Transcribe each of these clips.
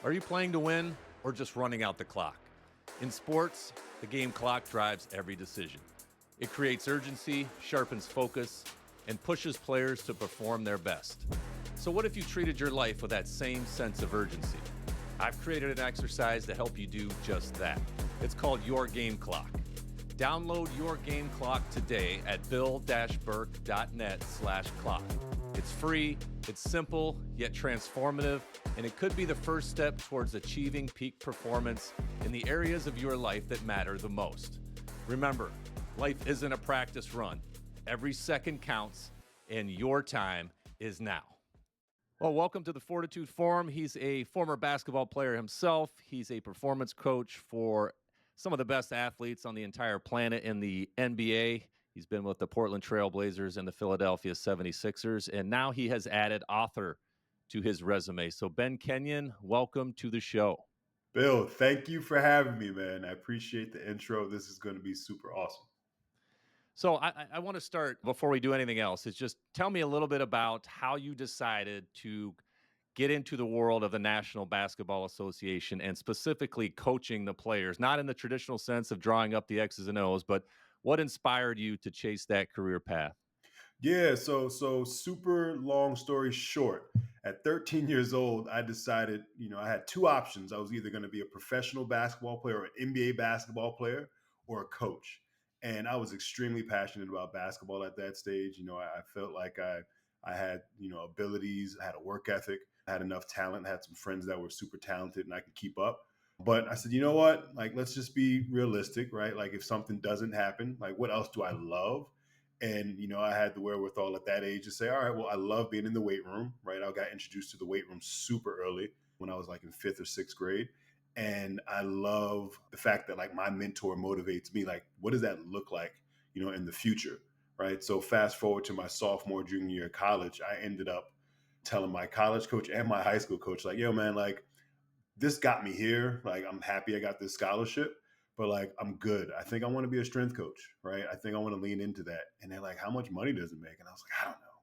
Are you playing to win or just running out the clock? In sports, the game clock drives every decision. It creates urgency, sharpens focus, and pushes players to perform their best. So, what if you treated your life with that same sense of urgency? I've created an exercise to help you do just that. It's called Your Game Clock. Download Your Game Clock today at bill-burke.net/clock. It's free, it's simple, yet transformative, and it could be the first step towards achieving peak performance in the areas of your life that matter the most. Remember, life isn't a practice run. Every second counts, and your time is now. Well, welcome to the Fortitude Forum. He's a former basketball player himself. He's a performance coach for some of the best athletes on the entire planet in the NBA. He's been with the Portland Trail Blazers and the Philadelphia 76ers, and now he has added author to his resume. So, Ben Kenyon, welcome to the show. Bill, thank you for having me, man. I appreciate the intro. This is going to be super awesome. So I want to start before we do anything else. Is just tell me a little bit about how you decided to get into the world of the National Basketball Association and specifically coaching the players, not in the traditional sense of drawing up the X's and O's, but what inspired you to chase that career path? Yeah, so super long story short. At 13 years old, I decided, I had two options. I was either going to be a professional basketball player or an NBA basketball player or a coach. And I was extremely passionate about basketball at that stage. I felt like I had, abilities, I had a work ethic, I had enough talent, I had some friends that were super talented and I could keep up. But I said, you know what? Like, let's just be realistic, right? Like, if something doesn't happen, like, what else do I love? And, I had the wherewithal at that age to say, all right, well, I love being in the weight room, right? I got introduced to the weight room super early when I was like in fifth or sixth grade. And I love the fact that like my mentor motivates me. Like, what does that look like, in the future? Right. So fast forward to my sophomore, junior year of college, I ended up telling my college coach and my high school coach, like, yo, man, like, this got me here. Like, I'm happy I got this scholarship, but like, I'm good. I think I want to be a strength coach, right? I think I want to lean into that. And they're like, how much money does it make? And I was like, I don't know.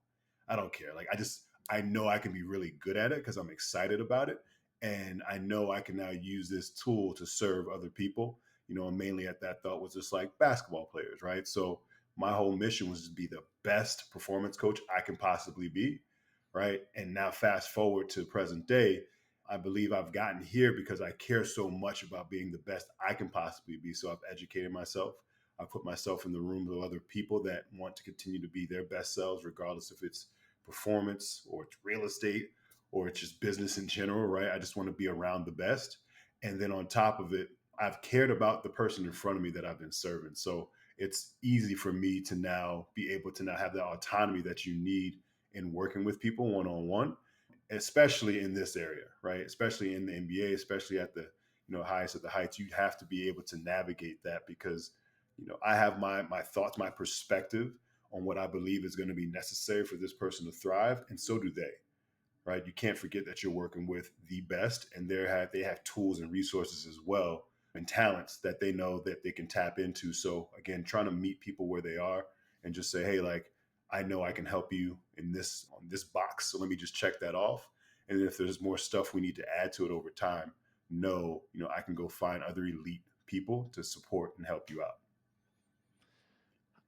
I don't care. Like, I know I can be really good at it because I'm excited about it. And I know I can now use this tool to serve other people, and mainly at that thought was just like basketball players, right? So my whole mission was to be the best performance coach I can possibly be, right? And now fast forward to present day, I believe I've gotten here because I care so much about being the best I can possibly be. So I've educated myself. I put myself in the room with other people that want to continue to be their best selves, regardless if it's performance or it's real estate or it's just business in general, right? I just want to be around the best. And then on top of it, I've cared about the person in front of me that I've been serving. So it's easy for me to now be able to now have the autonomy that you need in working with people one on one, especially in this area, right? Especially in the NBA, especially at the highest of the heights. You have to be able to navigate that because I have my thoughts, my perspective on what I believe is going to be necessary for this person to thrive, and so do they, right? You can't forget that you're working with the best, and they have tools and resources as well and talents that they know that they can tap into. So again, trying to meet people where they are and just say, hey, like, I know I can help you in this on this box. So let me just check that off. And if there's more stuff we need to add to it over time, I can go find other elite people to support and help you out.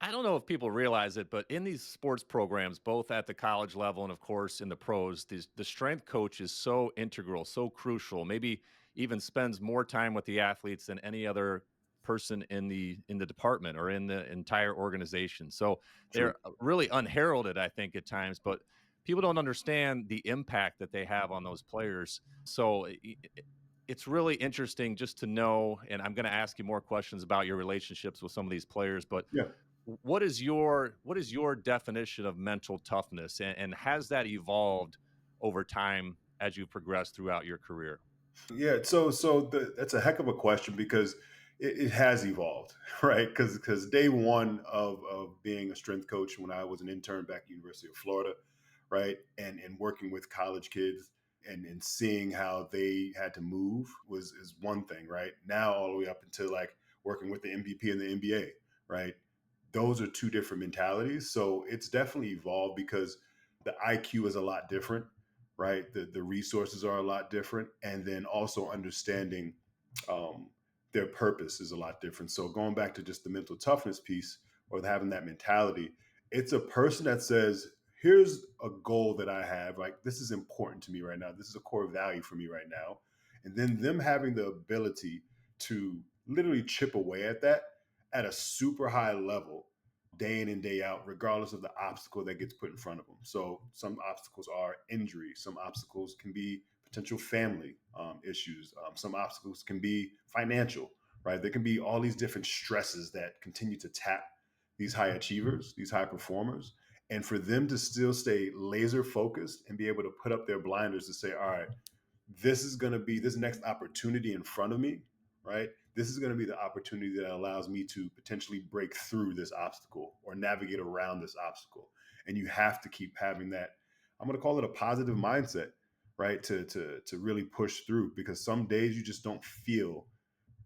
I don't know if people realize it, but in these sports programs, both at the college level and, of course, in the pros, the strength coach is so integral, so crucial. Maybe even spends more time with the athletes than any other person in the department or in the entire organization. So True. they're really unheralded, I think, at times. But people don't understand the impact that they have on those players. So it's really interesting just to know. And I'm going to ask you more questions about your relationships with some of these players, but Yeah. what is your definition of mental toughness, and has that evolved over time as you progress throughout your career? Yeah, that's a heck of a question because it has evolved, right? Because day one of being a strength coach when I was an intern back at University of Florida, right, and working with college kids and seeing how they had to move is one thing, right? Now all the way up until like working with the MVP and the NBA, right? Those are two different mentalities. So it's definitely evolved because the IQ is a lot different, right? The resources are a lot different. And then also understanding um, their purpose is a lot different. So going back to just the mental toughness piece or having that mentality, it's a person that says, here's a goal that I have. Like, this is important to me right now. This is a core value for me right now. And then them having the ability to literally chip away at that at a super high level, day in and day out, regardless of the obstacle that gets put in front of them. So some obstacles are injury. Some obstacles can be potential family issues. Some obstacles can be financial, right? There can be all these different stresses that continue to tap these high achievers, these high performers. And for them to still stay laser focused and be able to put up their blinders to say, all right, this is going to be this next opportunity in front of me, right? This is going to be the opportunity that allows me to potentially break through this obstacle or navigate around this obstacle. And you have to keep having that, I'm going to call it a positive mindset, right? To really push through, because some days you just don't feel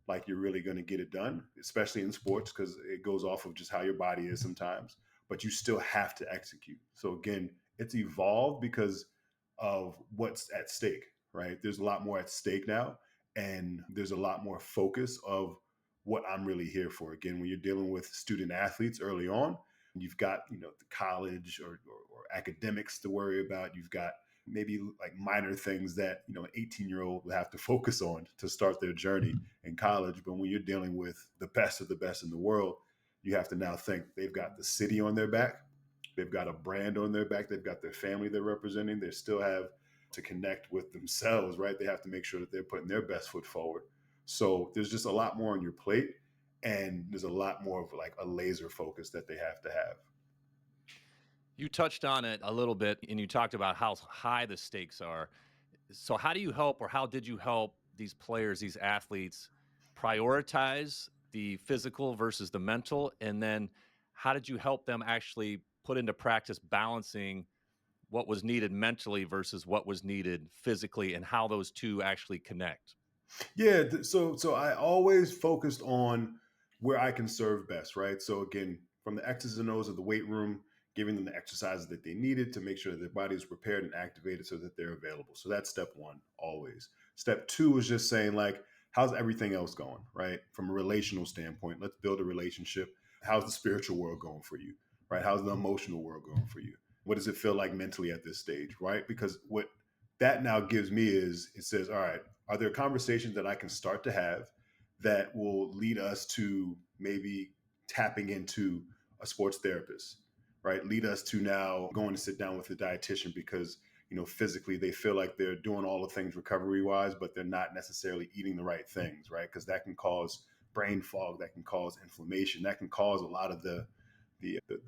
like you're really going to get it done, especially in sports, because it goes off of just how your body is sometimes, but you still have to execute. So again, it's evolved because of what's at stake, right? There's a lot more at stake now, and there's a lot more focus of what I'm really here for. Again, when you're dealing with student athletes early on, you've got, the college or academics to worry about. You've got maybe like minor things that, an 18-year-old will have to focus on to start their journey in college. But when you're dealing with the best of the best in the world, you have to now think they've got the city on their back. They've got a brand on their back. They've got their family they're representing. They still have to connect with themselves, right? They have to make sure that they're putting their best foot forward. So there's just a lot more on your plate, and there's a lot more of like a laser focus that they have to have. You touched on it a little bit and you talked about how high the stakes are. So, how do you help, or how did you help these players, these athletes, prioritize the physical versus the mental? And then, how did you help them actually put into practice balancing what was needed mentally versus what was needed physically, and how those two actually connect? Yeah, so I always focused on where I can serve best, right? So again, from the X's and O's of the weight room, giving them the exercises that they needed to make sure that their body is prepared and activated so that they're available. So that's step one, always. Step two is just saying, like, how's everything else going, right? From a relational standpoint, let's build a relationship. How's the spiritual world going for you, right? How's the emotional world going for you? What does it feel like mentally at this stage, right? Because what that now gives me is, it says, all right, are there conversations that I can start to have that will lead us to maybe tapping into a sports therapist, right? Lead us to now going to sit down with a dietitian because, physically they feel like they're doing all the things recovery wise, but they're not necessarily eating the right things, right? Because that can cause brain fog, that can cause inflammation, that can cause a lot of the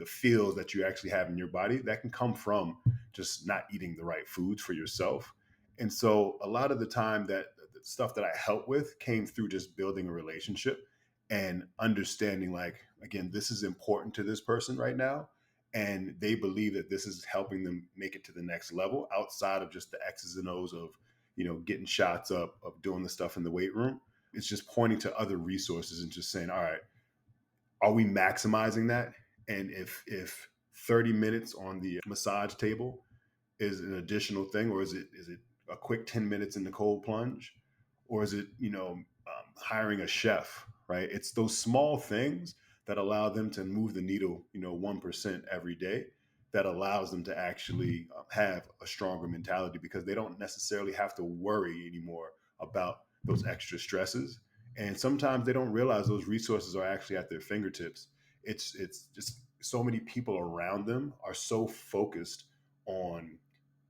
feels that you actually have in your body that can come from just not eating the right foods for yourself. And so a lot of the time that the stuff that I help with came through just building a relationship and understanding, like, again, this is important to this person right now. And they believe that this is helping them make it to the next level outside of just the X's and O's of, getting shots up, of doing the stuff in the weight room. It's just pointing to other resources and just saying, all right, are we maximizing that? And if 30 minutes on the massage table is an additional thing, or is it a quick 10 minutes in the cold plunge, or is it hiring a chef, right? It's those small things that allow them to move the needle 1% every day, that allows them to actually have a stronger mentality, because they don't necessarily have to worry anymore about those extra stresses. And sometimes they don't realize those resources are actually at their fingertips. It's just so many people around them are so focused on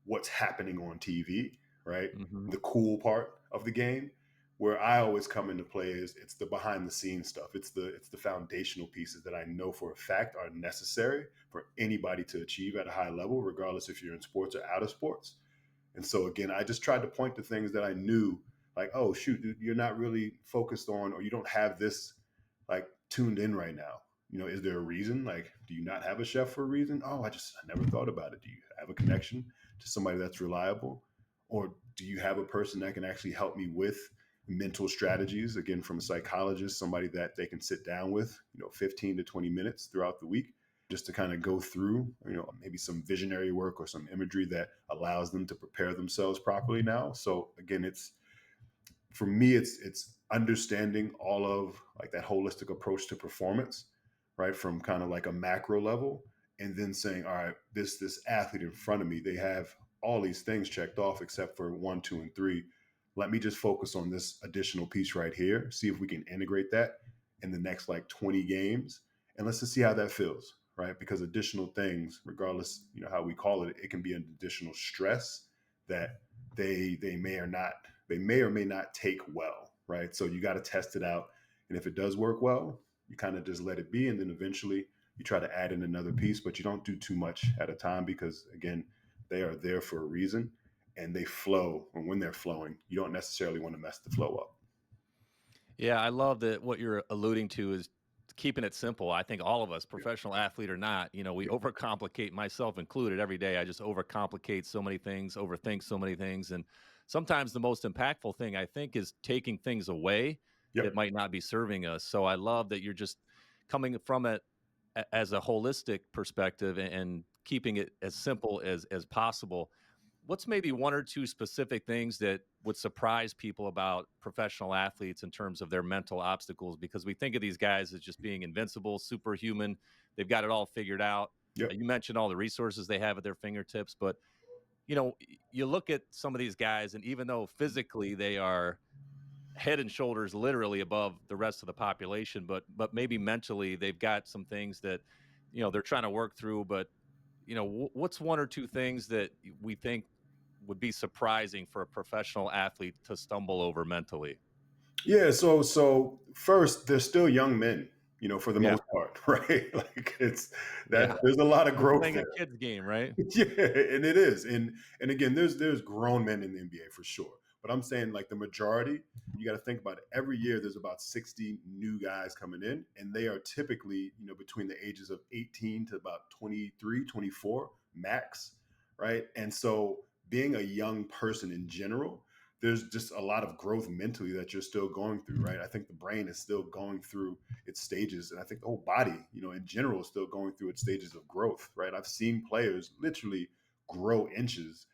what's happening on TV, right? Hmm. The cool part of the game. Where I always come into play is it's the behind the scenes stuff. It's the foundational pieces that I know for a fact are necessary for anybody to achieve at a high level, regardless if you're in sports or out of sports. And so again, I just tried to point to things that I knew, like, oh shoot, dude, you're not really focused on, or you don't have this like tuned in right now. Is there a reason? Like, do you not have a chef for a reason? Oh, I never thought about it. Do you have a connection to somebody that's reliable? Or do you have a person that can actually help me with mental strategies? Again, from a psychologist, somebody that they can sit down with, 15 to 20 minutes throughout the week, just to kind of go through, maybe some visionary work or some imagery that allows them to prepare themselves properly now. So again, it's for me, it's understanding all of like that holistic approach to performance, right? From kind of like a macro level, and then saying, all right, this athlete in front of me, they have all these things checked off except for one, two, and three. Let me just focus on this additional piece right here. See if we can integrate that in the next like 20 games, and let's just see how that feels, right? Because additional things, regardless, how we call it, it can be an additional stress that they may or not they may or may not take well, right? So you got to test it out. And if it does work well, you kind of just let it be. And then eventually you try to add in another piece, but you don't do too much at a time because, again, they are there for a reason and they flow. And when they're flowing, you don't necessarily want to mess the flow up. Yeah, I love that what you're alluding to is keeping it simple. I think all of us, Yeah. professional athlete or not, we Yeah. overcomplicate, myself included, every day. I just overcomplicate so many things, overthink so many things. And sometimes the most impactful thing I think is taking things away that Yep. might not be serving us. So I love that you're just coming from it as a holistic perspective and keeping it as simple as possible. What's maybe one or two specific things that would surprise people about professional athletes in terms of their mental obstacles? Because we think of these guys as just being invincible, superhuman. They've got it all figured out. Yep. You mentioned all the resources they have at their fingertips, but you look at some of these guys, and even though physically they are head and shoulders literally above the rest of the population, but maybe mentally they've got some things that they're trying to work through. But what's one or two things that we think would be surprising for a professional athlete to stumble over mentally? Yeah, so first, they're still young men, for the Yeah, most part, right? Like it's that yeah. there's a lot of We're growth playing a there. kid's game, right? Yeah, and it is. And again, there's grown men in the NBA for sure. But I'm saying like the majority, you got to think about it. Every year there's about 60 new guys coming in, and they are typically, between the ages of 18 to about 23, 24 max, right? And so being a young person in general, there's just a lot of growth mentally that you're still going through, right? I think the brain is still going through its stages, and I think the whole body, in general, is still going through its stages of growth, right? I've seen players literally grow inches,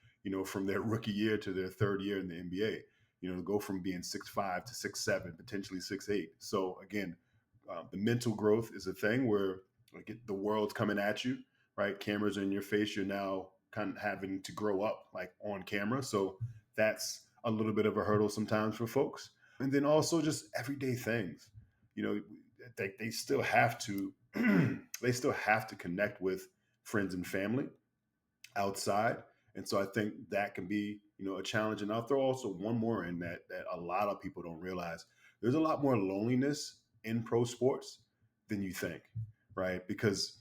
from their rookie year to their third year in the NBA, go from being 6'5" to 6'7", potentially 6'8". So again, the mental growth is a thing where like the world's coming at you, right? Cameras are in your face. You're now kind of having to grow up like on camera. So that's a little bit of a hurdle sometimes for folks. And then also just everyday things, you know, they still have to they still have to connect with friends and family outside. And so I think that can be, a challenge. And I'll throw also one more in that a lot of people don't realize. There's a lot more loneliness in pro sports than you think, right? Because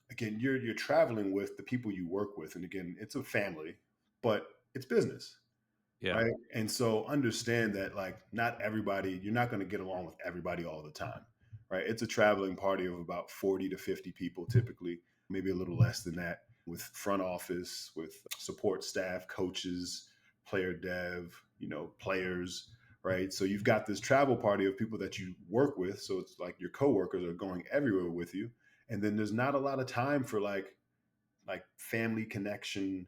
again, you're traveling with the people you work with. And again, it's a family, but it's business, Yeah, right? And so understand that like not everybody, you're not going to get along with everybody all the time, right? It's a traveling party of about 40 to 50 people typically, maybe a little less than that, with front office, with support staff, coaches, player dev, players, right? So you've got this travel party of people that you work with, so it's like your coworkers are going everywhere with you, and then there's not a lot of time for like family connection,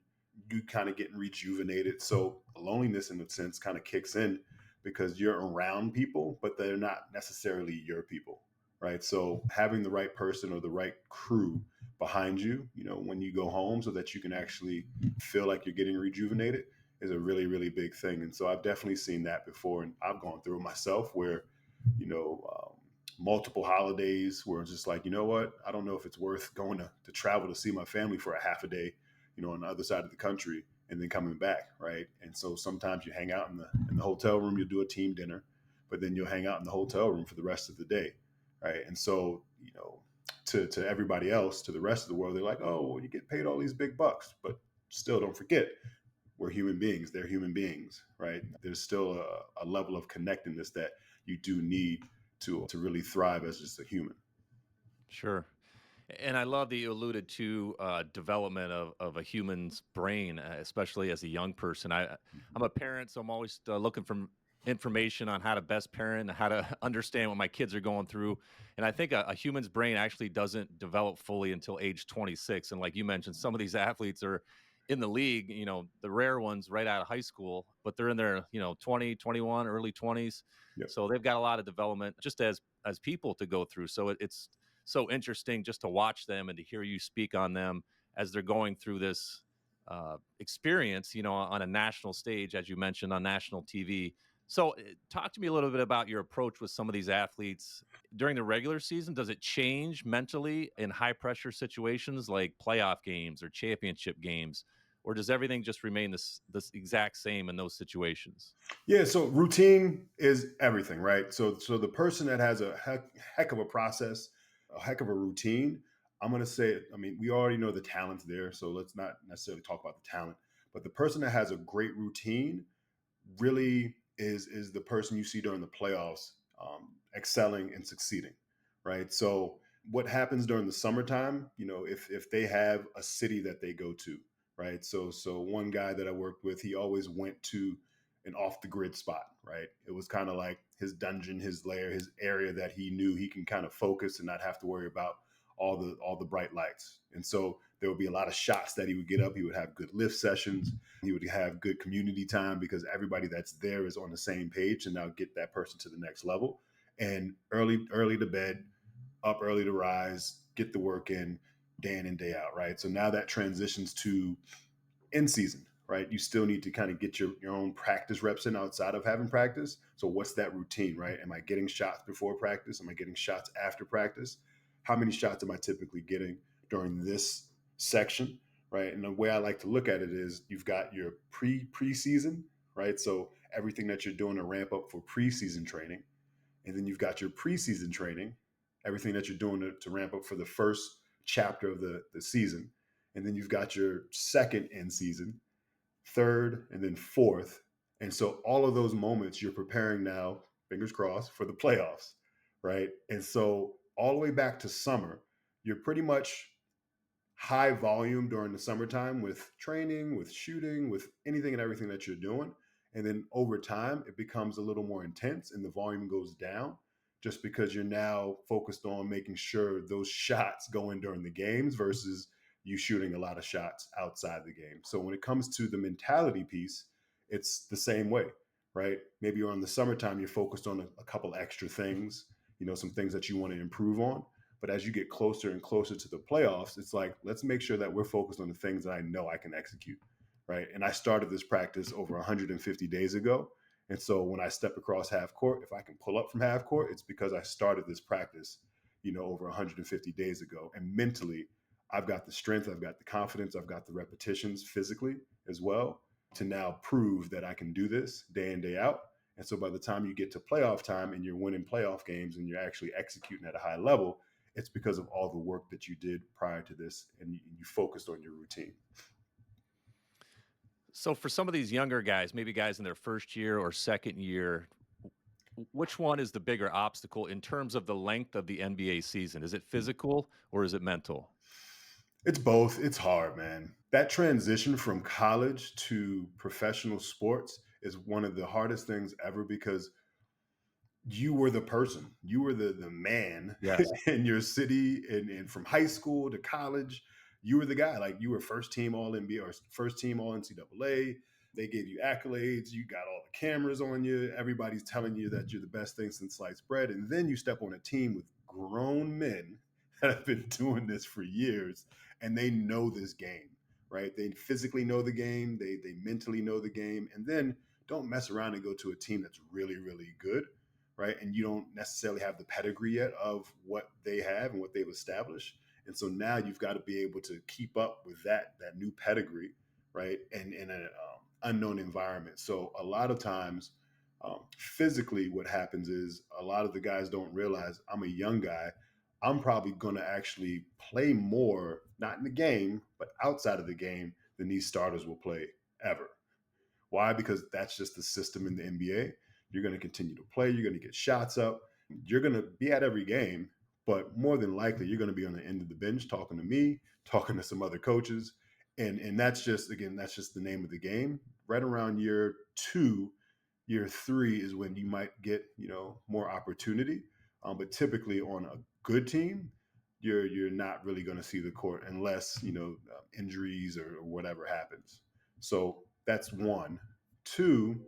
you kind of getting rejuvenated. So loneliness in a sense kind of kicks in because you're around people, but they're not necessarily your people, right? So having the right person or the right crew behind you, when you go home so that you can actually feel like you're getting rejuvenated is a really, really big thing. And so I've definitely seen that before. And I've gone through it myself where, you know, um, multiple holidays where it's just like, you know what, I don't know if it's worth going to travel to see my family for a half a day, on the other side of the country and then coming back, right? And so sometimes you hang out in the hotel room, you'll do a team dinner, but then you'll hang out in the hotel room for the rest of the day, right? And so, to everybody else, to the rest of the world, they're like, oh, well, you get paid all these big bucks, but still don't forget we're human beings. They're human beings, right? There's still a level of connectedness that you do need to really thrive as just a human. sure. And I love that you alluded to development of a human's brain, especially as a young person. I'm a parent, so I'm always looking from information on how to best parent, how to understand what my kids are going through. And I think a human's brain actually doesn't develop fully until age 26. And like you mentioned, some of these athletes are in the league, the rare ones right out of high school, but they're in their, 20, 21, early 20s. Yep. So they've got a lot of development just as people to go through. So it's so interesting just to watch them and to hear you speak on them as they're going through this experience, on a national stage, as you mentioned, on national TV. So, talk to me a little bit about your approach with some of these athletes during the regular season. Does it change mentally in high pressure situations like playoff games or championship games, or does everything just remain this exact same in those situations? Yeah, so routine is everything, right? So the person that has a heck of a process, a heck of a routine, I'm going to say, I mean, we already know the talent's there, so let's not necessarily talk about the talent, but the person that has a great routine really is the person you see during the playoffs, excelling and succeeding, right? So what happens during the summertime, if they have a city that they go to, right? So one guy that I worked with, he always went to an off the grid spot, right? It was kind of like his dungeon, his lair, his area that he knew he can kind of focus and not have to worry about all the bright lights. And so there would be a lot of shots that he would get up. He would have good lift sessions. He would have good community time because everybody that's there is on the same page and now get that person to the next level. And early to bed, up early to rise, get the work in and day out, right? So now that transitions to in season, right? You still need to kind of get your own practice reps in outside of having practice. So what's that routine, right? Am I getting shots before practice? Am I getting shots after practice? How many shots am I typically getting during this section, right? And the way I like to look at it is you've got your preseason, right? So everything that you're doing to ramp up for preseason training, and then you've got your preseason training, everything that you're doing to ramp up for the first chapter of the season, and then you've got your second in season, third, and then fourth. And so all of those moments you're preparing now, fingers crossed, for the playoffs, right? And so all the way back to summer, you're pretty much high volume during the summertime with training, with shooting, with anything and everything that you're doing. And then over time, it becomes a little more intense and the volume goes down just because you're now focused on making sure those shots go in during the games versus you shooting a lot of shots outside the game. So when it comes to the mentality piece, it's the same way, right? Maybe you're on the summertime, you're focused on a couple extra things, some things that you want to improve on. But as you get closer and closer to the playoffs, it's like, let's make sure that we're focused on the things that I know I can execute, right? And I started this practice over 150 days ago. And so when I step across half court, if I can pull up from half court, it's because I started this practice, over 150 days ago. And mentally, I've got the strength, I've got the confidence, I've got the repetitions physically as well to now prove that I can do this day in, day out. And so by the time you get to playoff time and you're winning playoff games and you're actually executing at a high level, it's because of all the work that you did prior to this and you focused on your routine. So, for some of these younger guys, maybe guys in their first year or second year, which one is the bigger obstacle in terms of the length of the NBA season? Is it physical or is it mental? It's both. It's hard, man. That transition from college to professional sports is one of the hardest things ever because you were the person, you were the man Yes. in your city, and from high school to college, you were the guy. Like you were first team all NBA or first team all NCAA. They gave you accolades. You got all the cameras on you. Everybody's telling you that you're the best thing since sliced bread. And then you step on a team with grown men that have been doing this for years, and they know this game, right? They physically know the game. They mentally know the game, and then don't mess around and go to a team that's really, really good, right? And you don't necessarily have the pedigree yet of what they have and what they've established. And so now you've got to be able to keep up with that new pedigree, right? And in an unknown environment. So a lot of times, physically, what happens is a lot of the guys don't realize I'm a young guy. I'm probably going to actually play more, not in the game, but outside of the game than these starters will play ever. Why? Because that's just the system in the NBA. You're going to continue to play. You're going to get shots up. You're going to be at every game, but more than likely, you're going to be on the end of the bench talking to me, talking to some other coaches. And that's just, again, that's just the name of the game. Right around year two, Year 3 is when you might get, more opportunity. But typically on a good team, you're not really going to see the court unless, injuries or whatever happens. So that's one. Two,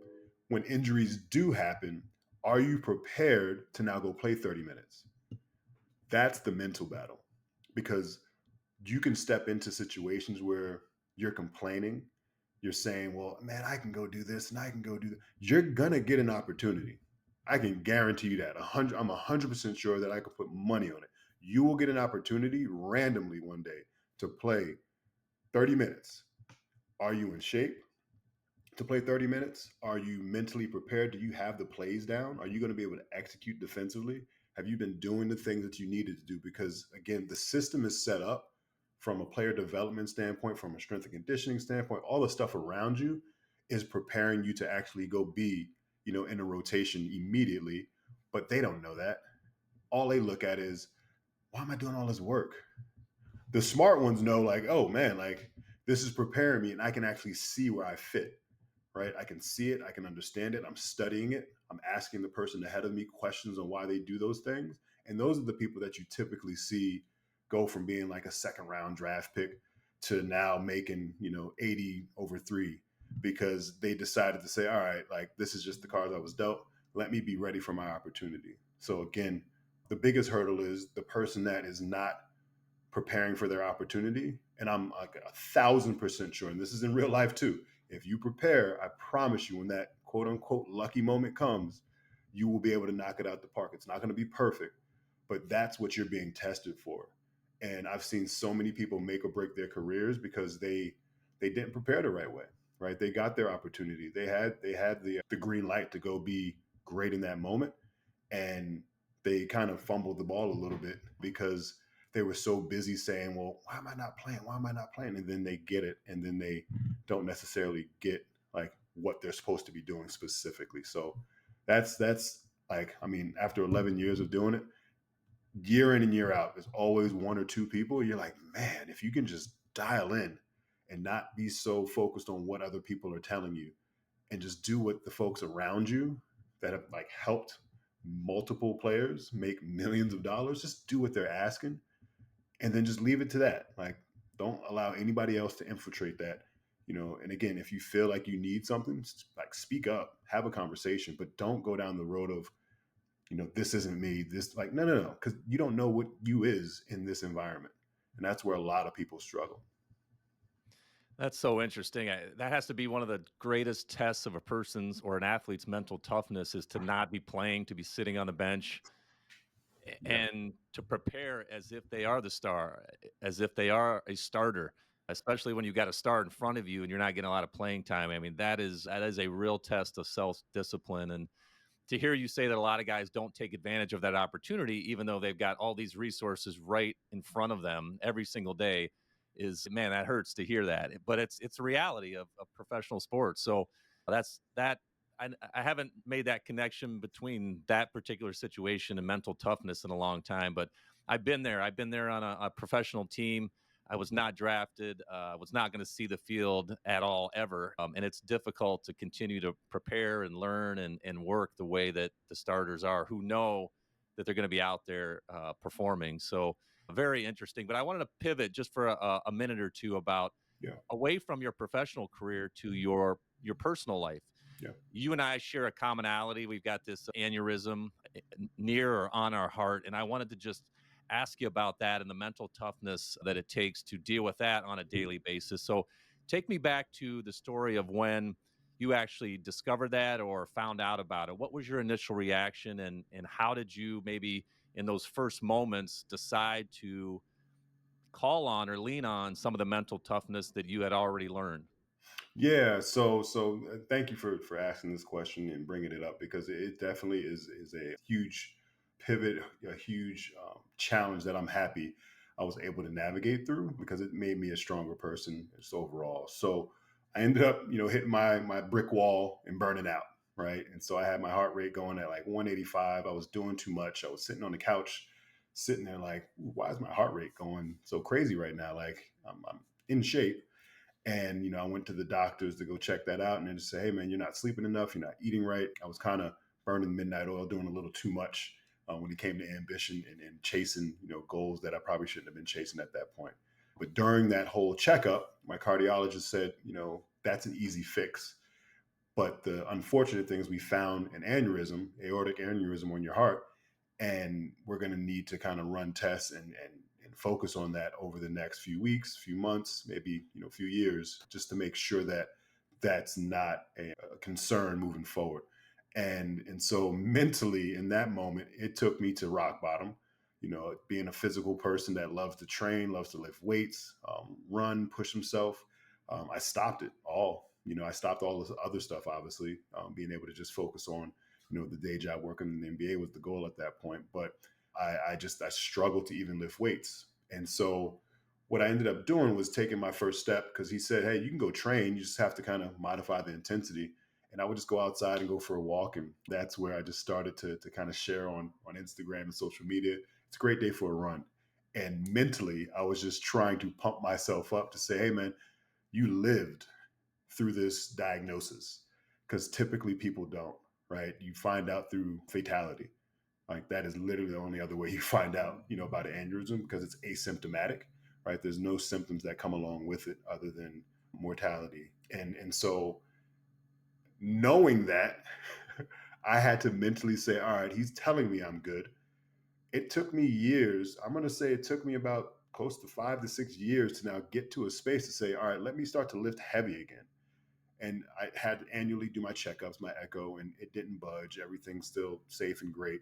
when injuries do happen, are you prepared to now go play 30 minutes? That's the mental battle, because you can step into situations where you're complaining, you're saying, well, man, I can go do this and I can go do that. You're going to get an opportunity. I can guarantee you that. I'm 100% sure that I could put money on it. You will get an opportunity randomly one day to play 30 minutes. Are you in shape to play 30 minutes? Are you mentally prepared? Do you have the plays down? Are you going to be able to execute defensively? Have you been doing the things that you needed to do? Because again, the system is set up from a player development standpoint, from a strength and conditioning standpoint. All the stuff around you is preparing you to actually go be, in a rotation immediately. But they don't know that. All they look at is, why am I doing all this work? The smart ones know, like, oh man, like this is preparing me and I can actually see where I fit, right? I can see it, I can understand it, I'm studying it, I'm asking the person ahead of me questions on why they do those things. And those are the people that you typically see go from being like a second round draft pick to now making, 80 over 3, because they decided to say, all right, like this is just the cards I was dealt. Let me be ready for my opportunity. So again, the biggest hurdle is the person that is not preparing for their opportunity. And I'm like 1,000% sure, and this is in real life too. If you prepare, I promise you, when that quote unquote lucky moment comes, you will be able to knock it out the park. It's not going to be perfect, but that's what you're being tested for. And I've seen so many people make or break their careers because they didn't prepare the right way, right? They got their opportunity. They had the green light to go be great in that moment, and they kind of fumbled the ball a little bit because they were so busy saying, well, why am I not playing? Why am I not playing? And then they get it. And then they don't necessarily get like what they're supposed to be doing specifically. So that's like, I mean, after 11 years of doing it, year in and year out, there's always one or two people. You're like, man, if you can just dial in and not be so focused on what other people are telling you and just do what the folks around you that have like helped multiple players make millions of dollars, just do what they're asking and then just leave it to that. Like, don't allow anybody else to infiltrate that. And again, if you feel like you need something, like speak up, have a conversation, but don't go down the road of, this isn't me. This, like, no, because you don't know what you is in this environment. And that's where a lot of people struggle. That's so interesting. That has to be one of the greatest tests of a person's or an athlete's mental toughness, is to not be playing, to be sitting on the bench, Yeah. and to prepare as if they are the star, as if they are a starter, especially when you've got a star in front of you and you're not getting a lot of playing time. I mean, that is a real test of self-discipline. And to hear you say that a lot of guys don't take advantage of that opportunity, even though they've got all these resources right in front of them every single day, is, man, that hurts to hear that. But it's a reality of professional sports. So that's that. I haven't made that connection between that particular situation and mental toughness in a long time, but I've been there. I've been there on a professional team. I was not drafted. Was not going to see the field at all ever, and it's difficult to continue to prepare and learn and work the way that the starters are, who know that they're going to be out there performing. So very interesting. But I wanted to pivot just for a minute or two about Yeah. away from your professional career to your personal life. Yeah. You and I share a commonality. We've got this aneurysm near or on our heart. And I wanted to just ask you about that and the mental toughness that it takes to deal with that on a daily basis. So take me back to the story of when you actually discovered that or found out about it. What was your initial reaction, and how did you maybe in those first moments decide to call on or lean on some of the mental toughness that you had already learned? Yeah, so thank you for asking this question and bringing it up, because it definitely is a huge pivot, a huge challenge that I'm happy I was able to navigate through, because it made me a stronger person just overall. So I ended up, hitting my brick wall and burning out, right? And so I had my heart rate going at like 185. I was doing too much. I was sitting on the couch, sitting there like, "Ooh, why is my heart rate going so crazy right now? Like I'm in shape." And, I went to the doctors to go check that out. And they just say, hey, man, you're not sleeping enough. You're not eating right. I was kind of burning midnight oil, doing a little too much when it came to ambition and chasing, goals that I probably shouldn't have been chasing at that point. But during that whole checkup, my cardiologist said, that's an easy fix. But the unfortunate thing is we found an aneurysm, aortic aneurysm on your heart, and we're going to need to kind of run tests and focus on that over the next few weeks, few months, maybe a few years, just to make sure that that's not a concern moving forward. And so mentally in that moment, it took me to rock bottom. Being a physical person that loves to train, loves to lift weights, run, push himself. I stopped it all. I stopped all this other stuff, obviously, being able to just focus on, the day job working in the NBA was the goal at that point. But I struggled to even lift weights. And so what I ended up doing was taking my first step because he said, hey, you can go train. You just have to kind of modify the intensity. And I would just go outside and go for a walk. And that's where I just started to kind of share on Instagram and social media. It's a great day for a run. And mentally, I was just trying to pump myself up to say, hey, man, you lived through this diagnosis, because typically people don't, right? You find out through fatality. Like that is literally the only other way you find out, about an aneurysm, because it's asymptomatic, right? There's no symptoms that come along with it other than mortality. And so knowing that, I had to mentally say, all right, he's telling me I'm good. It took me years. I'm going to say it took me about close to 5 to 6 years to now get to a space to say, all right, let me start to lift heavy again. And I had to annually do my checkups, my echo, and it didn't budge. Everything's still safe and great.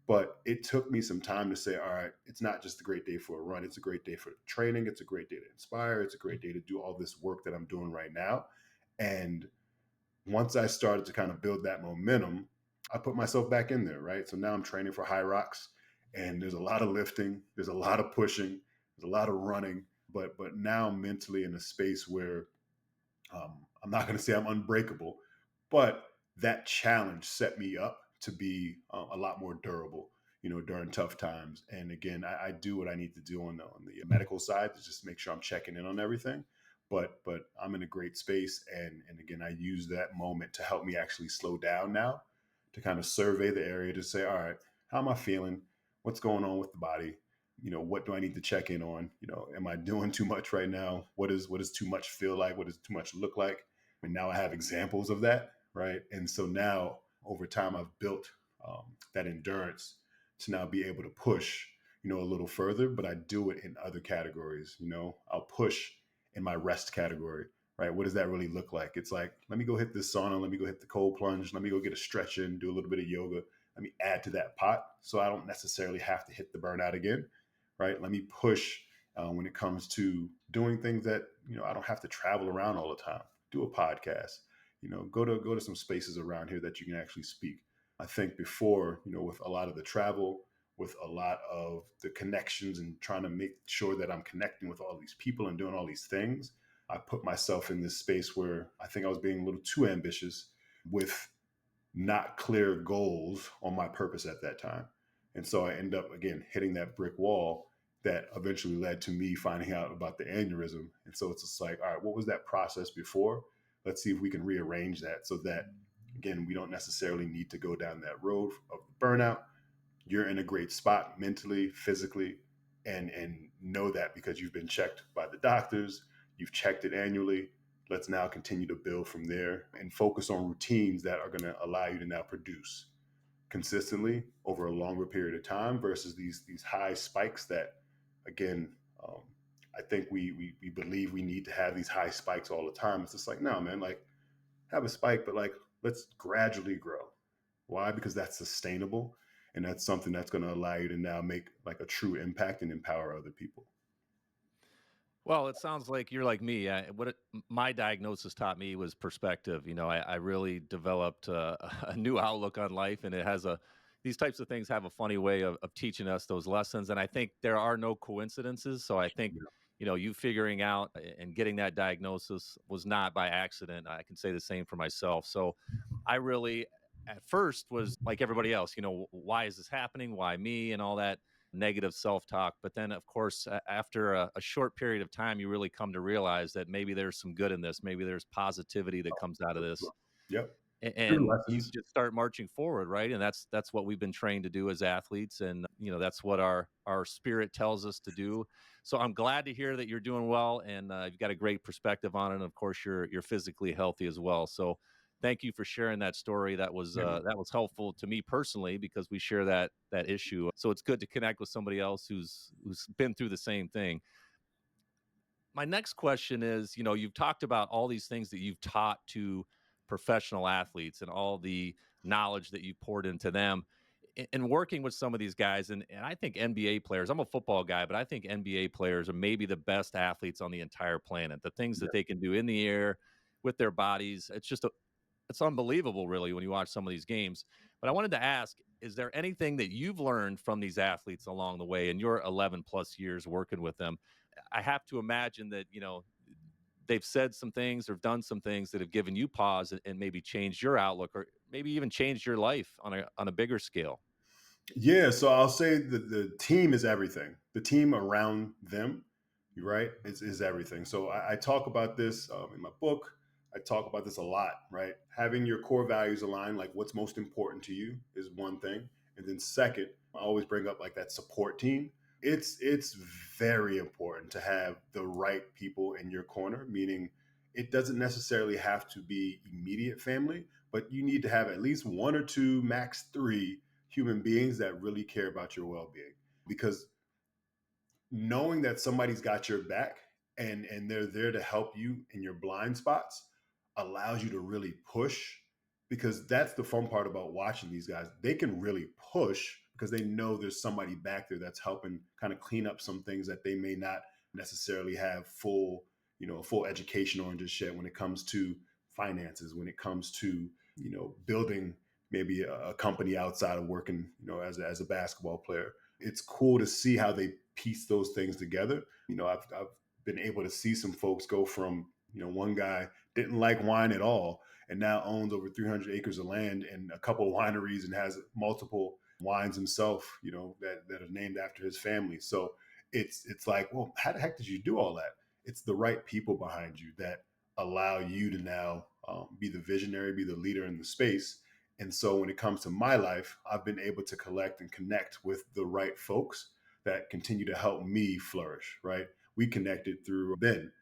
But it took me some time to say, all right, it's not just a great day for a run. It's a great day for training. It's a great day to inspire. It's a great day to do all this work that I'm doing right now. And once I started to kind of build that momentum, I put myself back in there, right? So now I'm training for high rocks, and there's a lot of lifting, there's a lot of pushing, there's a lot of running, but now I'm mentally in a space where I'm not going to say I'm unbreakable, but that challenge set me up to be a lot more durable, during tough times. And again, I do what I need to do on the medical side to just make sure I'm checking in on everything. But I'm in a great space, and again, I use that moment to help me actually slow down now, to kind of survey the area to say, all right, how am I feeling? What's going on with the body? What do I need to check in on? Am I doing too much right now? What does too much feel like? What does too much look like? And now I have examples of that, right? And so now over time, I've built that endurance to now be able to push, a little further, but I do it in other categories. I'll push in my rest category, right? What does that really look like? It's like, let me go hit this sauna. Let me go hit the cold plunge. Let me go get a stretch in, do a little bit of yoga. Let me add to that pot so I don't necessarily have to hit the burnout again, right? Let me push when it comes to doing things that, I don't have to travel around all the time. Do a podcast, go to some spaces around here that you can actually speak. I think before, with a lot of the travel, with a lot of the connections and trying to make sure that I'm connecting with all these people and doing all these things, I put myself in this space where I think I was being a little too ambitious with not clear goals on my purpose at that time. And so I end up, again, hitting that brick wall that eventually led to me finding out about the aneurysm. And so it's just like, all right, what was that process before? Let's see if we can rearrange that so that, again, we don't necessarily need to go down that road of burnout. You're in a great spot mentally, physically, and know that because you've been checked by the doctors, you've checked it annually. Let's now continue to build from there and focus on routines that are going to allow you to now produce consistently over a longer period of time versus these high spikes that, again, um, I think we believe we need to have these high spikes all the time. It's just like, no, man, like have a spike, but like let's gradually grow. Why? Because that's sustainable, and that's something that's going to allow you to now make like a true impact and empower other people. Well, it sounds like you're like me. My diagnosis taught me was perspective. I really developed a new outlook on life, and these types of things have a funny way of teaching us those lessons. And I think there are no coincidences. So I think, you figuring out and getting that diagnosis was not by accident. I can say the same for myself. So I really, at first, was like everybody else. Why is this happening? Why me? And all that. negative self-talk. But then, of course, after a short period of time, you really come to realize that maybe there's some good in this. Maybe there's positivity that comes out of this, Yep. Good and you lessons. just start marching forward, right? And that's what we've been trained to do as athletes, and that's what our spirit tells us to do. So I'm glad to hear that you're doing well, and you've got a great perspective on it. And of course, you're physically healthy as well. So thank you for sharing that story. That was helpful to me personally, because we share that issue. So it's good to connect with somebody else who's been through the same thing. My next question is, you've talked about all these things that you've taught to professional athletes and all the knowledge that you poured into them. And working with some of these guys, and I think NBA players, I'm a football guy, but I think NBA players are maybe the best athletes on the entire planet. The things that Yeah. they can do in the air with their bodies, it's unbelievable, really, when you watch some of these games. But I wanted to ask, is there anything that you've learned from these athletes along the way in your 11 plus years working with them? I have to imagine that, they've said some things or done some things that have given you pause, and maybe changed your outlook, or maybe even changed your life on a bigger scale. Yeah, so I'll say that the team is everything. The team around them, you're right, is everything. So I talk about this in my book. I talk about this a lot, right? Having your core values aligned, like what's most important to you, is one thing, and then second, I always bring up like that support team. It's very important to have the right people in your corner. Meaning, it doesn't necessarily have to be immediate family, but you need to have at least one or two, max three human beings that really care about your well-being, because knowing that somebody's got your back and they're there to help you in your blind spots allows you to really push, because that's the fun part about watching these guys. They can really push because they know there's somebody back there that's helping kind of clean up some things that they may not necessarily have full education on just yet, when it comes to finances, when it comes to building maybe a company outside of working as a basketball player. It's cool to see how they piece those things together. I've been able to see some folks go from, one guy didn't like wine at all and now owns over 300 acres of land and a couple of wineries and has multiple wines himself, that are named after his family. So it's like, well, how the heck did you do all that? It's the right people behind you that allow you to now be the visionary, be the leader in the space. And so when it comes to my life, I've been able to collect and connect with the right folks that continue to help me flourish, right? We connected through Ben,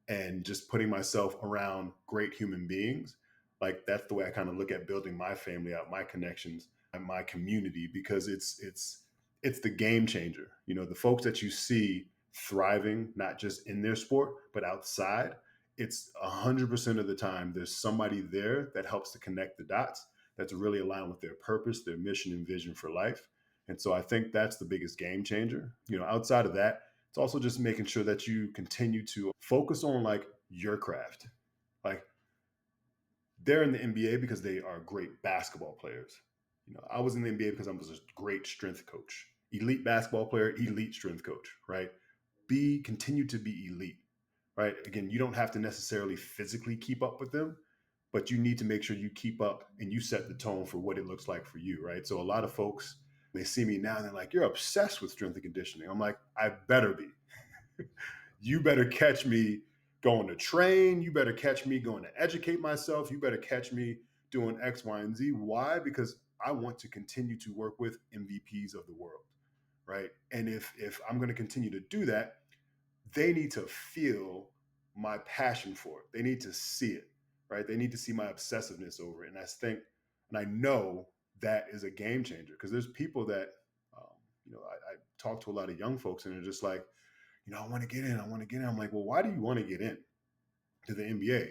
and just putting myself around great human beings. Like, that's the way I kind of look at building my family out, my connections, and my community, because it's the game changer. The folks that you see thriving, not just in their sport, but outside, it's 100% of the time there's somebody there that helps to connect the dots, that's really aligned with their purpose, their mission and vision for life. And so I think that's the biggest game changer. Outside of that, it's also just making sure that you continue to focus on like your craft. Like, they're in the NBA because they are great basketball players. I was in the NBA because I was a great strength coach, elite basketball player, elite strength coach, right? Continue to be elite, right? Again, you don't have to necessarily physically keep up with them, but you need to make sure you keep up and you set the tone for what it looks like for you, right? So a lot of folks, they see me now and they're like, you're obsessed with strength and conditioning. I'm like, I better be. You better catch me going to train. You better catch me going to educate myself. You better catch me doing X, Y, and Z. Why? Because I want to continue to work with MVPs of the world, right? And if I'm going to continue to do that, they need to feel my passion for it. They need to see it, right? They need to see my obsessiveness over it. And I know that is a game changer, because there's people that, I talk to a lot of young folks and they're just like, I want to get in. I want to get in. I'm like, well, why do you want to get in to the NBA?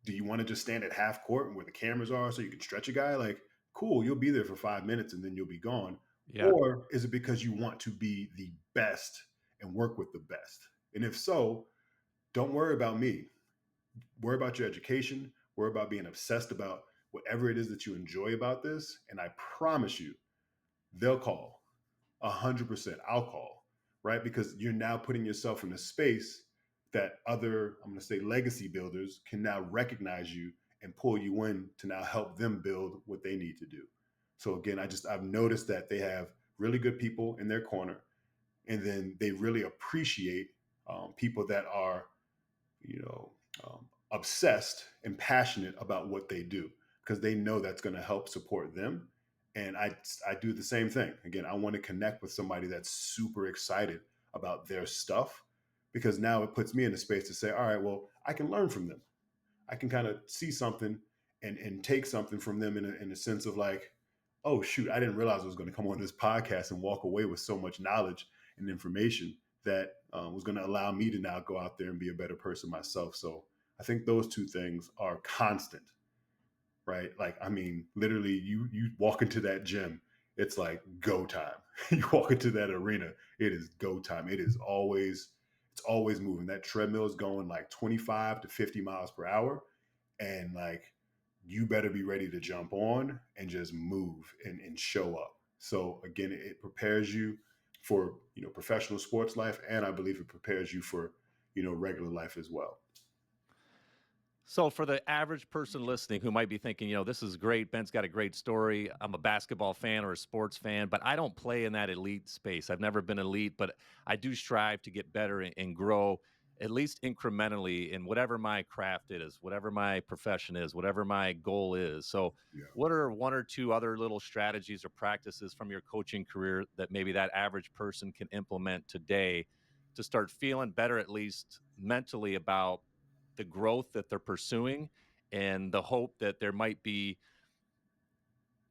Do you want to just stand at half court where the cameras are so you can stretch a guy? Like, cool, you'll be there for 5 minutes and then you'll be gone. Yeah. Or is it because you want to be the best and work with the best? And if so, don't worry about me. Worry about your education. Worry about being obsessed about whatever it is that you enjoy about this. And I promise you, they'll call. 100%. I'll call, right? Because you're now putting yourself in a space that other, I'm going to say, legacy builders can now recognize you and pull you in to now help them build what they need to do. So again, I've noticed that they have really good people in their corner. And then they really appreciate people that are, you know, obsessed and passionate about what they do, because they know that's going to help support them. And I do the same thing. Again, I want to connect with somebody that's super excited about their stuff, because now it puts me in a space to say, all right, well, I can learn from them. I can kind of see something and take something from them in a sense of like, oh shoot, I didn't realize I was going to come on this podcast and walk away with so much knowledge and information that was going to allow me to now go out there and be a better person myself. So I think those two things are constant, right? Like, I mean, literally, you walk into that gym, it's like go time. You walk into that arena, it is go time. It's always moving. That treadmill is going like 25 to 50 miles per hour, and like you better be ready to jump on and just move and show up. So again, it prepares you for, professional sports life, and I believe it prepares you for, regular life as well. So, for the average person listening who might be thinking, this is great, Ben's got a great story. I'm a basketball fan or a sports fan, but I don't play in that elite space. I've never been elite, but I do strive to get better and grow at least incrementally in whatever my craft is, whatever my profession is, whatever my goal is. So, Yeah. what are one or two other little strategies or practices from your coaching career that maybe that average person can implement today to start feeling better, at least mentally, about the growth that they're pursuing and the hope that there might be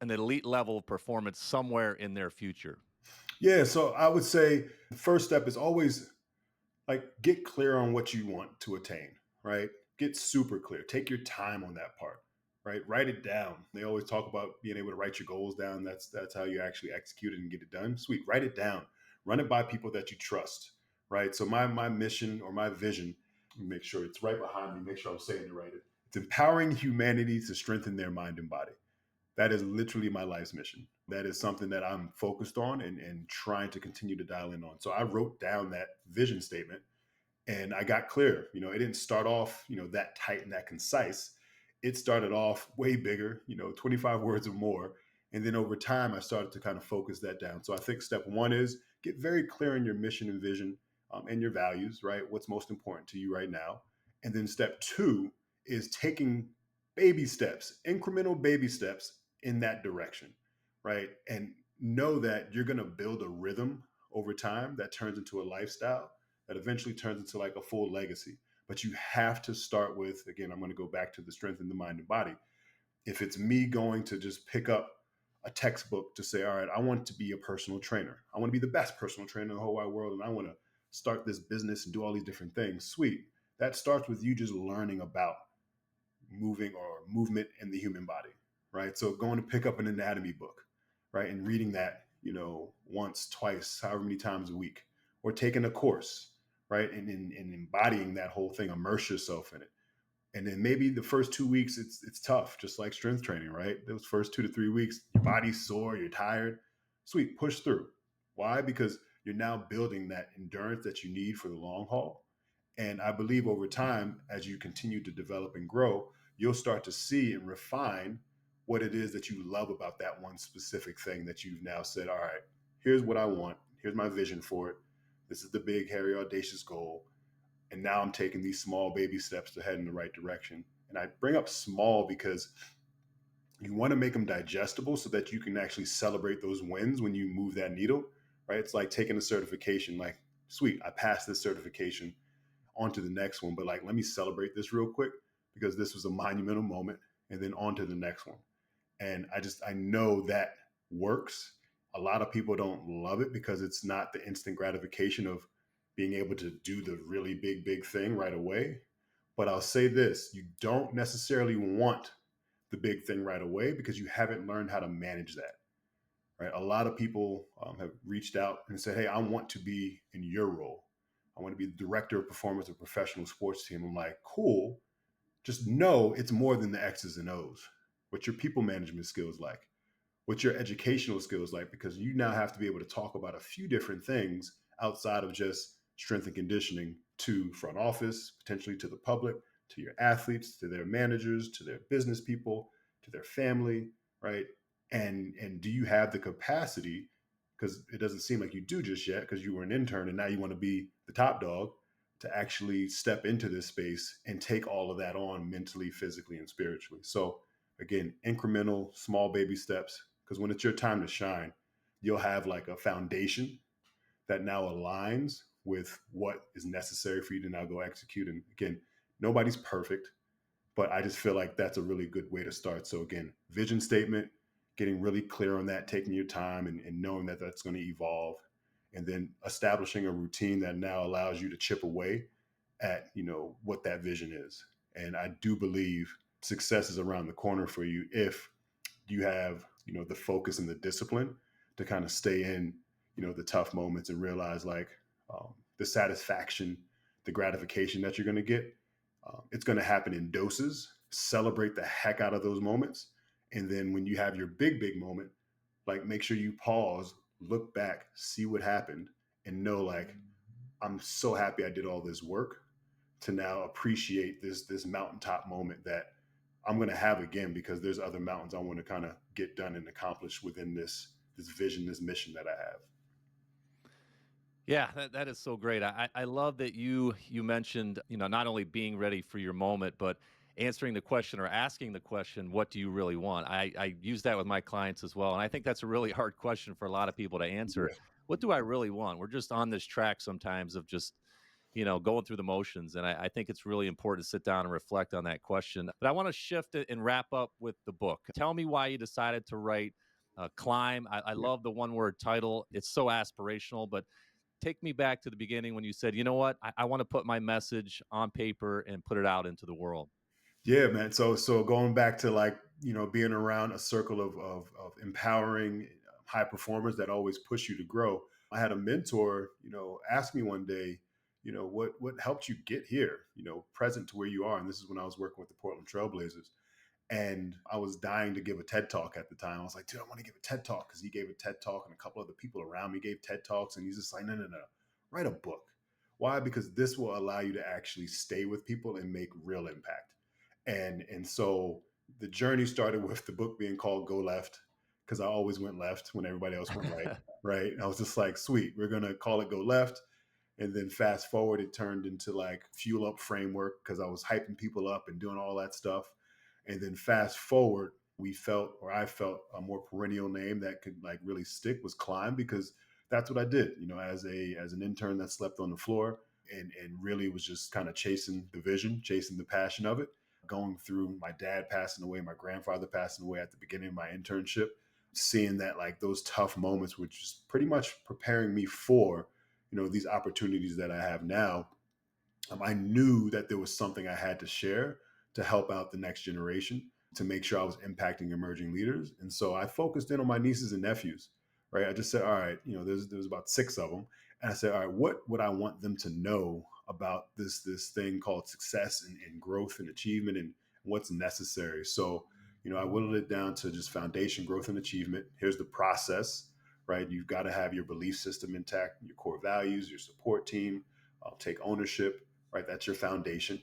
an elite level of performance somewhere in their future? Yeah. So I would say the first step is always like get clear on what you want to attain, right? Get super clear. Take your time on that part, right? Write it down. They always talk about being able to write your goals down. That's how you actually execute it and get it done. Sweet. Write it down. Run it by people that you trust, right? So my mission or my vision, make sure it's right behind me. Make sure I'm saying it right. It's empowering humanity to strengthen their mind and body. That is literally my life's mission. That is something that I'm focused on and trying to continue to dial in on. So I wrote down that vision statement and I got clear. It didn't start off, that tight and that concise. It started off way bigger, 25 words or more. And then over time, I started to kind of focus that down. So I think step one is get very clear on your mission and vision, and your values, right? What's most important to you right now. And then step two is taking baby steps, incremental baby steps in that direction, right? And know that you're going to build a rhythm over time that turns into a lifestyle that eventually turns into like a full legacy. But you have to start with, again, I'm going to go back to the strength in the mind and body. If it's me going to just pick up a textbook to say, all right, I want to be a personal trainer. I want to be the best personal trainer in the whole wide world. And I want to start this business and do all these different things. Sweet. That starts with you just learning about moving or movement in the human body, right? So going to pick up an anatomy book, right? And reading that, once, twice, however many times a week, or taking a course, right? And embodying that whole thing, immerse yourself in it. And then maybe the first 2 weeks, it's tough, just like strength training, right? Those first 2 to 3 weeks, your body's sore, you're tired. Sweet, push through. Why? Because you're now building that endurance that you need for the long haul. And I believe over time, as you continue to develop and grow, you'll start to see and refine what it is that you love about that one specific thing that you've now said, all right, here's what I want. Here's my vision for it. This is the big, hairy, audacious goal. And now I'm taking these small baby steps to head in the right direction. And I bring up small because you want to make them digestible so that you can actually celebrate those wins when you move that needle, right? It's like taking a certification, like, sweet, I passed this certification, on to the next one. But like, let me celebrate this real quick because this was a monumental moment, and then on to the next one. And I know that works. A lot of people don't love it because it's not the instant gratification of being able to do the really big thing right away. But I'll say this, you don't necessarily want the big thing right away because you haven't learned how to manage that, right? A lot of people have reached out and said, hey, I want to be in your role. I want to be the director of performance of a professional sports team. I'm like, cool. Just know it's more than the X's and O's. What's your people management skills like? What's your educational skills like? Because you now have to be able to talk about a few different things outside of just strength and conditioning to front office, potentially to the public, to your athletes, to their managers, to their business people, to their family, right? And do you have the capacity because it doesn't seem like you do just yet because you were an intern and now you want to be the top dog, to actually step into this space and take all of that on mentally, physically, and spiritually. So again, incremental, small baby steps, because when it's your time to shine, you'll have like a foundation that now aligns with what is necessary for you to now go execute. And again, nobody's perfect, but I just feel like that's a really good way to start. So again, vision statement, getting really clear on that, taking your time and knowing that that's going to evolve, and then establishing a routine that now allows you to chip away at, what that vision is. And I do believe success is around the corner for you if you have, the focus and the discipline to kind of stay in, the tough moments and realize like the satisfaction, the gratification that you're going to get. It's going to happen in doses. Celebrate the heck out of those moments. And then when you have your big, big moment, like make sure you pause, look back, see what happened, and know like, I'm so happy I did all this work to now appreciate this mountaintop moment that I'm going to have again, because there's other mountains I want to kind of get done and accomplish within this vision, this mission that I have. Yeah, that is so great. I love that you mentioned, not only being ready for your moment, but answering the question or asking the question, what do you really want? I use that with my clients as well. And I think that's a really hard question for a lot of people to answer. Yeah. What do I really want? We're just on this track sometimes of just, going through the motions. And I think it's really important to sit down and reflect on that question. But I want to shift it and wrap up with the book. Tell me why you decided to write Climb. I Yeah. love the one word title. It's so aspirational, but take me back to the beginning when you said, you know what, I want to put my message on paper and put it out into the world. Yeah, man. So going back to like, being around a circle of empowering high performers that always push you to grow. I had a mentor, ask me one day, what helped you get here, present to where you are. And this is when I was working with the Portland Trailblazers. And I was dying to give a TED talk at the time. I was like, dude, I want to give a TED talk, because he gave a TED talk and a couple other people around me gave TED talks. And he's just like, no, write a book. Why? Because this will allow you to actually stay with people and make real impact. And so the journey started with the book being called Go Left, because I always went left when everybody else went right. Right. And I was just like, sweet, we're going to call it Go Left. And then fast forward, it turned into like Fuel Up Framework, because I was hyping people up and doing all that stuff. And then fast forward, I felt a more perennial name that could like really stick was Climb, because that's what I did, as an intern that slept on the floor and really was just kind of chasing the vision, chasing the passion of it, going through my dad passing away, my grandfather passing away at the beginning of my internship, seeing that like those tough moments were just pretty much preparing me for, these opportunities that I have now. I knew that there was something I had to share to help out the next generation, to make sure I was impacting emerging leaders. And so I focused in on my nieces and nephews, right? I just said, all right, there's about 6 of them. And I said, all right, what would I want them to know about this thing called success and growth and achievement, and what's necessary? So, I whittled it down to just foundation, growth, and achievement. Here's the process, right? You've got to have your belief system intact, your core values, your support team, take ownership, right? That's your foundation.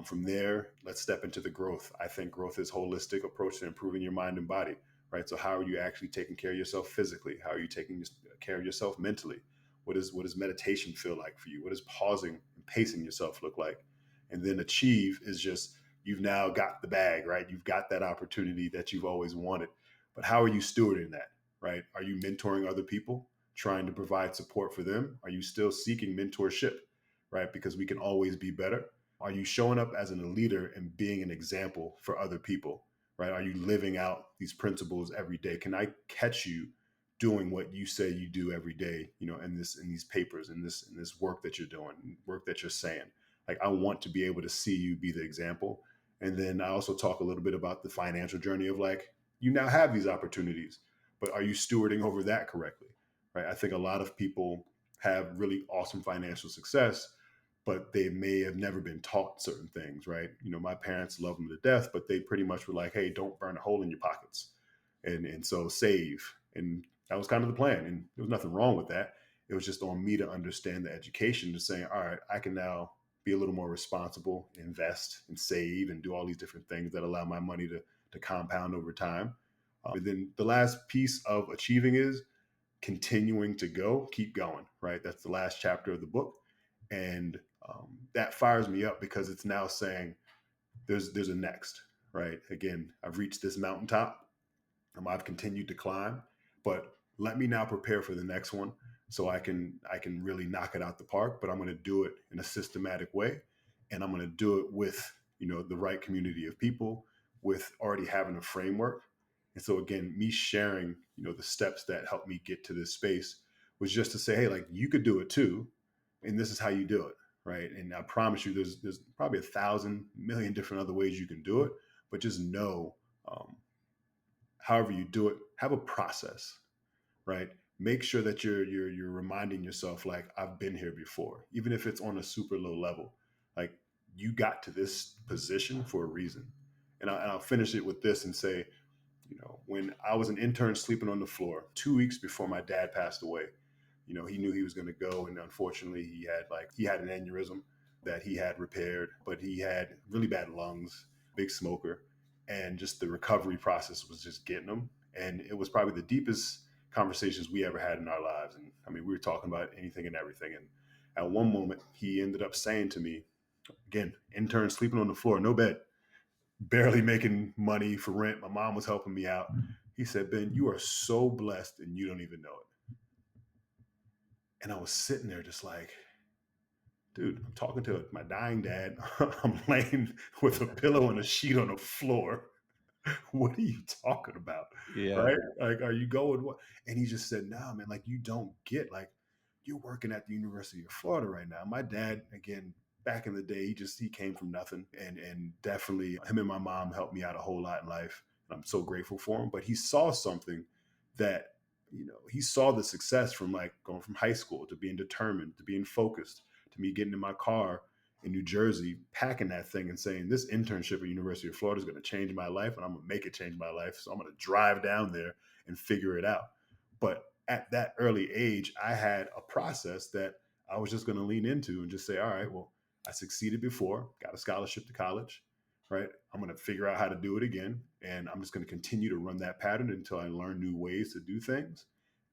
From there, let's step into the growth. I think growth is a holistic approach to improving your mind and body, right? So how are you actually taking care of yourself physically? How are you taking care of yourself mentally? What does meditation feel like for you? What does pausing and pacing yourself look like? And then achieve is just, you've now got the bag, right? You've got that opportunity that you've always wanted. But how are you stewarding that, right? Are you mentoring other people, trying to provide support for them? Are you still seeking mentorship, right? Because we can always be better. Are you showing up as a leader and being an example for other people, right? Are you living out these principles every day? Can I catch you doing what you say you do every day, in these papers, in this work that you're doing, work that you're saying? Like, I want to be able to see you be the example. And then I also talk a little bit about the financial journey of like, you now have these opportunities, but are you stewarding over that correctly? Right? I think a lot of people have really awesome financial success, but they may have never been taught certain things, right? My parents love them to death, but they pretty much were like, hey, don't burn a hole in your pockets. And so save. And that was kind of the plan. And there was nothing wrong with that. It was just on me to understand the education, to saying, all right, I can now be a little more responsible, invest and save and do all these different things that allow my money to compound over time. And then the last piece of achieving is continuing to go, keep going, right? That's the last chapter of the book. And that fires me up because it's now saying there's a next, right? Again, I've reached this mountaintop. I've continued to climb, but let me now prepare for the next one so I can really knock it out the park. But I'm going to do it in a systematic way, and I'm going to do it with the right community of people, with already having a framework. And so again, me sharing the steps that helped me get to this space was just to say, hey, like you could do it too, and this is how you do it, right? And I promise you, there's probably 1,000 million different other ways you can do it, but just know. However you do it, have a process, right? Make sure that you're reminding yourself, like, I've been here before, even if it's on a super low level. Like, you got to this position for a reason. And I'll finish it with this and say, when I was an intern sleeping on the floor 2 weeks before my dad passed away, he knew he was going to go, and unfortunately he had an aneurysm that he had repaired, but he had really bad lungs, big smoker, and just the recovery process was just getting him. And it was probably the deepest conversations we ever had in our lives. And I mean, we were talking about anything and everything. And at one moment, he ended up saying to me, again, intern sleeping on the floor, no bed, barely making money for rent. My mom was helping me out. He said, Ben, you are so blessed and you don't even know it. And I was sitting there just like, dude, I'm talking to my dying dad. I'm laying with a pillow and a sheet on the floor. What are you talking about? Yeah. Right? Like, are you going what? And he just said, nah, man, like you don't get, like, you're working at the University of Florida right now. My dad, again, back in the day, he came from nothing. And definitely him and my mom helped me out a whole lot in life. And I'm so grateful for him. But he saw something that, he saw the success from like going from high school to being determined, to being focused, to me getting in my car in New Jersey, packing that thing and saying, this internship at University of Florida is going to change my life and I'm going to make it change my life. So I'm going to drive down there and figure it out. But at that early age, I had a process that I was just going to lean into and just say, all right, well, I succeeded before, got a scholarship to college, right? I'm going to figure out how to do it again. And I'm just going to continue to run that pattern until I learn new ways to do things.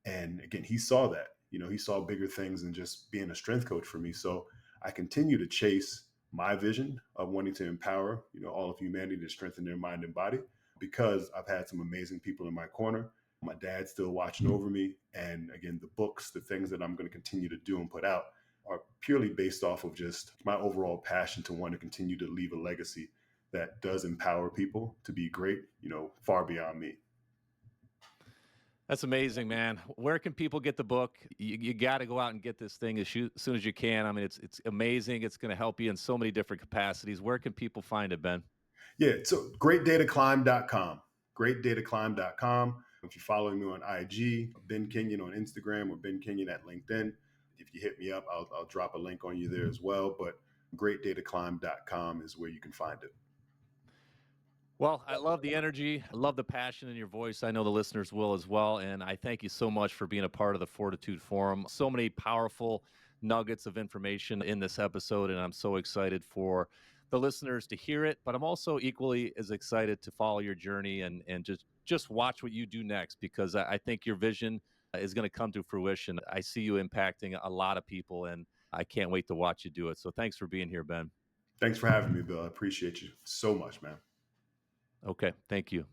And again, he saw that, he saw bigger things than just being a strength coach for me. So I continue to chase my vision of wanting to empower, all of humanity to strengthen their mind and body, because I've had some amazing people in my corner. My dad's still watching over me. And again, the books, the things that I'm going to continue to do and put out are purely based off of just my overall passion to want to continue to leave a legacy that does empower people to be great, far beyond me. That's amazing, man. Where can people get the book? You got to go out and get this thing as soon as you can. I mean, it's amazing. It's going to help you in so many different capacities. Where can people find it, Ben? Yeah, so greatdaytoclimb.com. Greatdaytoclimb.com. If you're following me on IG, Ben Kenyon on Instagram, or Ben Kenyon at LinkedIn, if you hit me up, I'll drop a link on you there as well. But greatdaytoclimb.com is where you can find it. Well, I love the energy. I love the passion in your voice. I know the listeners will as well. And I thank you so much for being a part of the Fortitude Forum. So many powerful nuggets of information in this episode. And I'm so excited for the listeners to hear it. But I'm also equally as excited to follow your journey and just watch what you do next, because I think your vision is going to come to fruition. I see you impacting a lot of people, and I can't wait to watch you do it. So thanks for being here, Ben. Thanks for having me, Bill. I appreciate you so much, man. Okay. Thank you.